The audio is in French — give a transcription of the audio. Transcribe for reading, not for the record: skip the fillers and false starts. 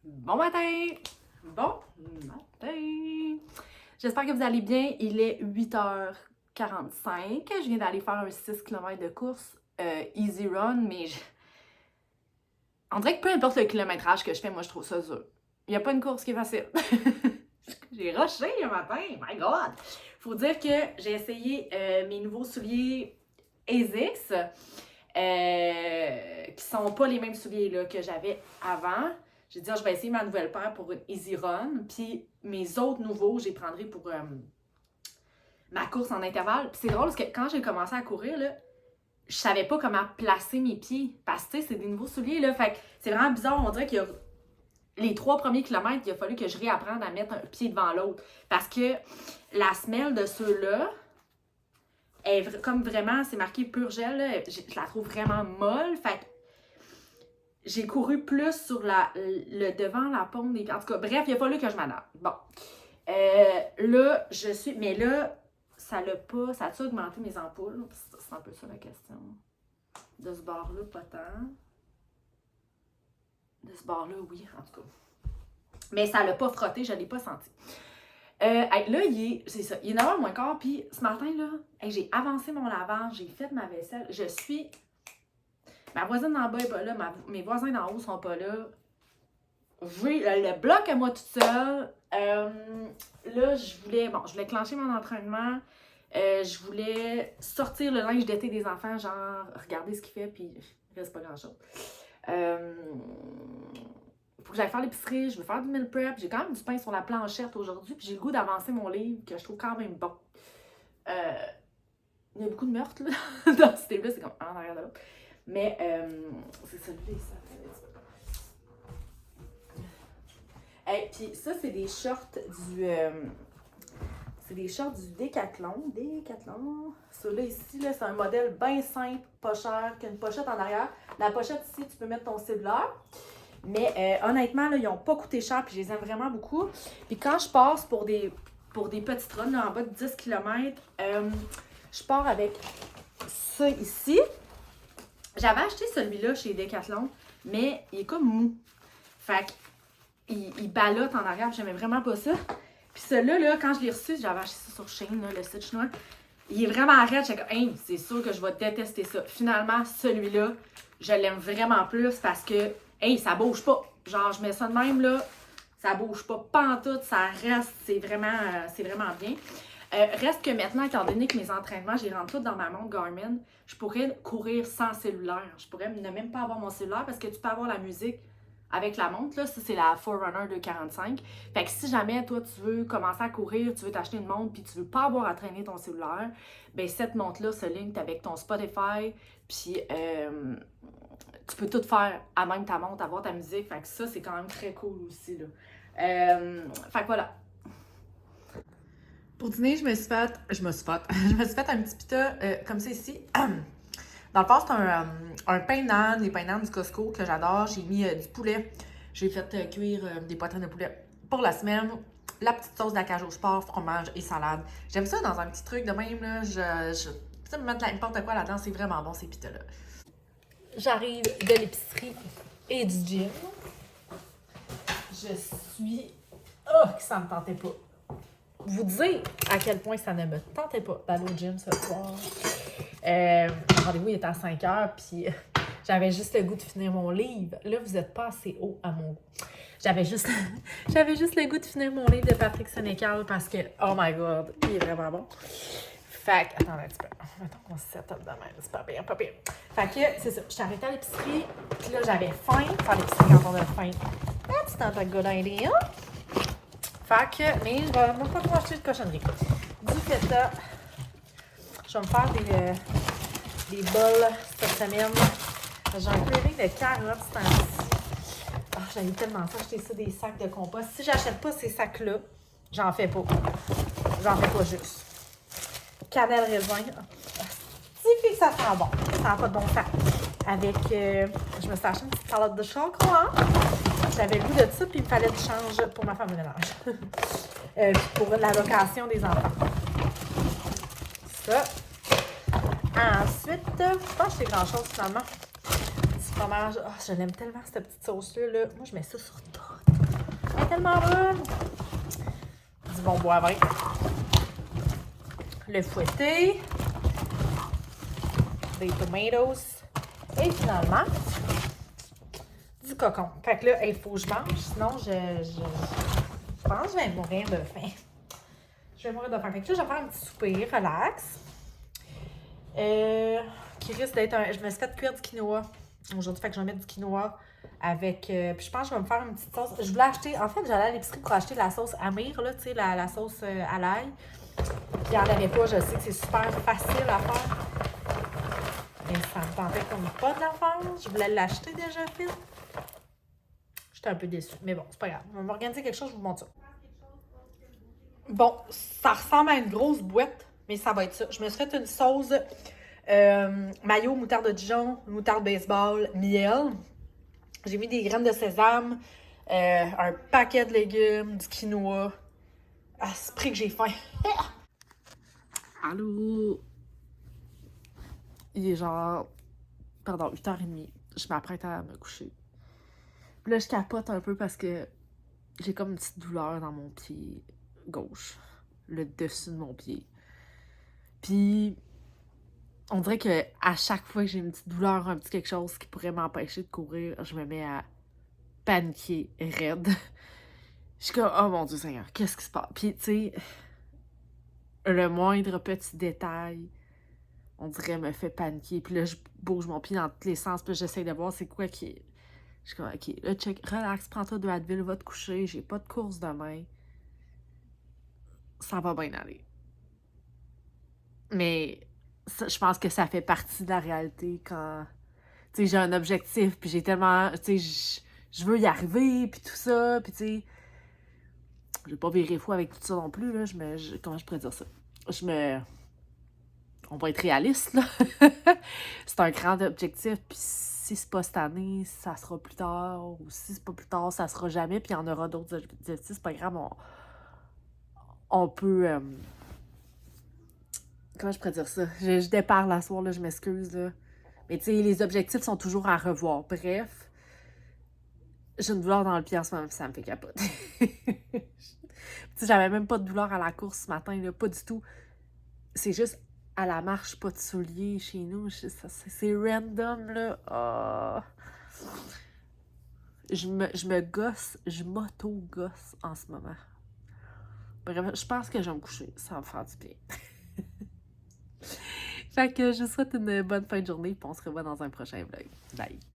Bon matin! Bon matin! J'espère que vous allez bien. Il est 8h45. Je viens d'aller faire un 6 km de course easy run, mais on dirait que peu importe le kilométrage que je fais, moi je trouve ça dur. Il n'y a pas une course qui est facile. J'ai rushé un matin, my god! Faut dire que j'ai essayé mes nouveaux souliers ASICS, qui sont pas les mêmes souliers là, que j'avais avant. J'ai dit, je vais essayer ma nouvelle paire pour une easy run, puis mes autres nouveaux, je les prendrai pour ma course en intervalle. Puis c'est drôle parce que quand j'ai commencé à courir, là, je savais pas comment placer mes pieds, parce que c'est des nouveaux souliers, là, fait que c'est vraiment bizarre, on dirait qu'il y a les 3 premiers kilomètres, il a fallu que je réapprenne à mettre un pied devant l'autre. Parce que la semelle de ceux-là, est comme vraiment, c'est marqué pur gel, là, je la trouve vraiment molle. Fait que j'ai couru plus sur le devant, la paume des pieds. En tout cas, bref, il a fallu que je m'adapte. Bon. Là, je suis. Mais là, ça l'a pas. Ça a-tu augmenté mes ampoules? C'est un peu ça la question. De ce bord-là, pas tant. De ce bord-là, oui, en tout cas. Mais ça l'a pas frotté, je l'ai pas senti. Là, c'est ça, il est 9h moins quart, puis ce matin, là, j'ai avancé mon lavage, j'ai fait ma vaisselle, je suis... Ma voisine d'en bas est pas là, mes voisins d'en haut sont pas là. J'ai le bloc à moi toute seule. Là, je voulais clencher mon entraînement. Je voulais sortir le linge d'été des enfants, genre, regarder ce qu'il fait, puis il reste pas grand-chose. Faut que j'aille faire l'épicerie, je veux faire du meal prep. J'ai quand même du pain sur la planchette aujourd'hui, puis j'ai le goût d'avancer mon livre, que je trouve quand même bon. Il y a beaucoup de meurtres, là, dans ce livre-là, c'est comme un en arrière de l'autre. Mais, c'est celui-là, ça fait un petit peu. Et puis ça, c'est des shorts du... c'est des shorts du Décathlon. Celui-là ici, là, c'est un modèle bien simple, pas cher, qui a une pochette en arrière. La pochette ici, tu peux mettre ton cellulaire. Mais honnêtement, là, ils n'ont pas coûté cher, puis je les aime vraiment beaucoup. Puis quand je passe pour des petites runs, là, en bas de 10 km, je pars avec ça ici. J'avais acheté celui-là chez Decathlon, mais il est comme mou. Fait qu'il ballotte en arrière, j'aimais vraiment pas ça. Puis celui-là, là, quand je l'ai reçu, j'avais acheté ça sur Shein, là, le site chinois. Il est vraiment arrête, j'étais comme, hey, c'est sûr que je vais détester ça. Finalement, celui-là, je l'aime vraiment plus parce que hey, ça bouge pas. Genre, je mets ça de même, là. Ça bouge pas pantoute, ça reste. C'est vraiment bien. Reste que maintenant, étant donné que mes entraînements, j'y rentre tout dans ma montre Garmin, je pourrais courir sans cellulaire. Je pourrais ne même pas avoir mon cellulaire parce que tu peux avoir la musique avec la montre, là. Ça, c'est la Forerunner 245. Fait que si jamais, toi, tu veux commencer à courir, tu veux t'acheter une montre puis tu veux pas avoir à traîner ton cellulaire, ben cette montre-là se ligne avec ton Spotify puis... tu peux tout faire à même ta montre, avoir ta musique. Fait que ça, c'est quand même très cool aussi, là. Fait que voilà. Pour dîner, je me suis fait un petit pita comme ça ici. Dans le fond, c'est un pain d'âne, des pains d'âne du Costco que j'adore. J'ai mis du poulet. J'ai fait cuire des poitrines de poulet pour la semaine. La petite sauce d'acajou sport, fromage et salade. J'aime ça dans un petit truc de même, là. Je peux mettre n'importe quoi là-dedans. C'est vraiment bon, ces pitas-là. J'arrive de l'épicerie et du gym. Je suis... Oh, que ça me tentait pas. Vous dire à quel point ça ne me tentait pas d'aller au gym ce soir. Le rendez-vous il était à 5h, puis j'avais juste le goût de finir mon livre. Là, vous n'êtes pas assez haut à mon goût. J'avais juste le goût de finir mon livre de Patrick Sénécal parce que, oh my god, il est vraiment bon. Fait que, attends un petit peu. Mettons qu'on se set up de même. C'est pas bien, pas pire. Fait que, c'est ça. Je suis arrêtée à l'épicerie. Puis là, j'avais faim. Faire l'épicerie quand on a faim. That's not a good idea. Fait que, mais je vais même pas trop acheter de cochonnerie. Du feta. Je vais me faire des bols cette semaine. J'ai un peu de carottes ce temps-ci. Oh, j'avais tellement ça, acheter ça, des sacs de compost. Si j'achète pas ces sacs-là, j'en fais pas. J'en fais pas juste. Cannelle raisin. C'est que ça sent bon. Ça n'a pas de bon sens. Avec, je me suis acheté une petite salade de chocolat. J'avais le goût de ça, puis il me fallait du change pour ma femme de ménage. Pour la location des enfants. Ça. Ensuite, je pense que c'est grand-chose finalement. fromage. Oh, je l'aime tellement, cette petite sauce-là. Là. Moi, je mets ça sur tout. Elle est tellement bonne. Du bon bois avec. Le fouetté. Des tomatoes. Et finalement, du cocon. Fait que là, il faut que je mange, sinon je pense que je vais mourir de faim. Je vais mourir de faim. Fait que là, je vais faire un petit souper, relax. Qui risque d'être un... Je me suis fait cuire du quinoa aujourd'hui, fait que je vais mettre du quinoa avec... puis je pense que je vais me faire une petite sauce. Je voulais acheter... En fait, j'allais à l'épicerie pour acheter la sauce Amir, là, tu sais, la sauce à l'ail. Puis il n'y en avait pas, je sais que c'est super facile à faire. Mais ça me tentait comme pas de la faire. Je voulais l'acheter déjà fait. J'étais un peu déçue. Mais bon, c'est pas grave. On va organiser quelque chose, je vous montre ça. Bon, ça ressemble à une grosse boîte, mais ça va être ça. Je me suis fait une sauce mayo, moutarde de Dijon, moutarde baseball, miel. J'ai mis des graines de sésame, un paquet de légumes, du quinoa. Ah, c'est près que j'ai faim. Allô? Il est genre, pardon, 8h30. Je m'apprête à me coucher. Puis là, je capote un peu parce que j'ai comme une petite douleur dans mon pied gauche. Le dessus de mon pied. Puis, on dirait que à chaque fois que j'ai une petite douleur, un petit quelque chose qui pourrait m'empêcher de courir, je me mets à paniquer raide. Je suis comme, oh mon Dieu Seigneur, qu'est-ce qui se passe? Puis, tu sais, le moindre petit détail, on dirait, me fait paniquer. Puis là, je bouge mon pied dans tous les sens. Puis là, j'essaie de voir c'est quoi qui est. Je suis comme, OK, là, check, relax, prends-toi de Advil, va te coucher. J'ai pas de course demain. Ça va bien aller. Mais ça, je pense que ça fait partie de la réalité quand, tu sais, j'ai un objectif, puis j'ai tellement, tu sais, je veux y arriver, puis tout ça, puis tu sais, je vais pas virer fou avec tout ça non plus, là, comment je pourrais dire ça? On va être réaliste, là. C'est un grand objectif, puis si c'est pas cette année, ça sera plus tard, ou si c'est pas plus tard, ça sera jamais, puis il y en aura d'autres objectifs, c'est pas grave, on peut... comment je pourrais dire ça? Je déparle la soir, là, je m'excuse, là. Mais tu sais, les objectifs sont toujours à revoir. Bref, j'ai une douleur dans le pied en ce moment, puis ça me fait capoter. Tu sais, j'avais même pas de douleur à la course ce matin, là, pas du tout. C'est juste à la marche, pas de souliers chez nous. C'est random, là. Oh. Je me gosse, je m'auto-gosse en ce moment. Bref, je pense que je vais me coucher. Ça va me faire du bien. Fait que je vous souhaite une bonne fin de journée, puis on se revoit dans un prochain vlog. Bye!